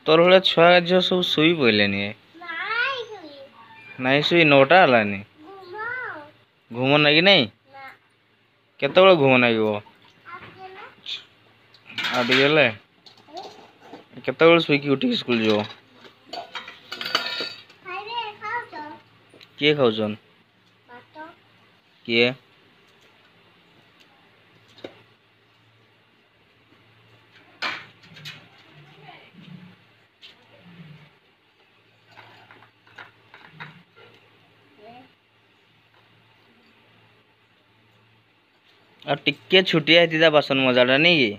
तोर भाया छुआ झील सब शुई पड़े नाई शुई 9टा हलानी घूम ना कि नहीं केत घूम ना आगे केत शुक उठ स्कूल जो किए खाऊन किए टिके छुटिया बासन मजाटा नहीं कि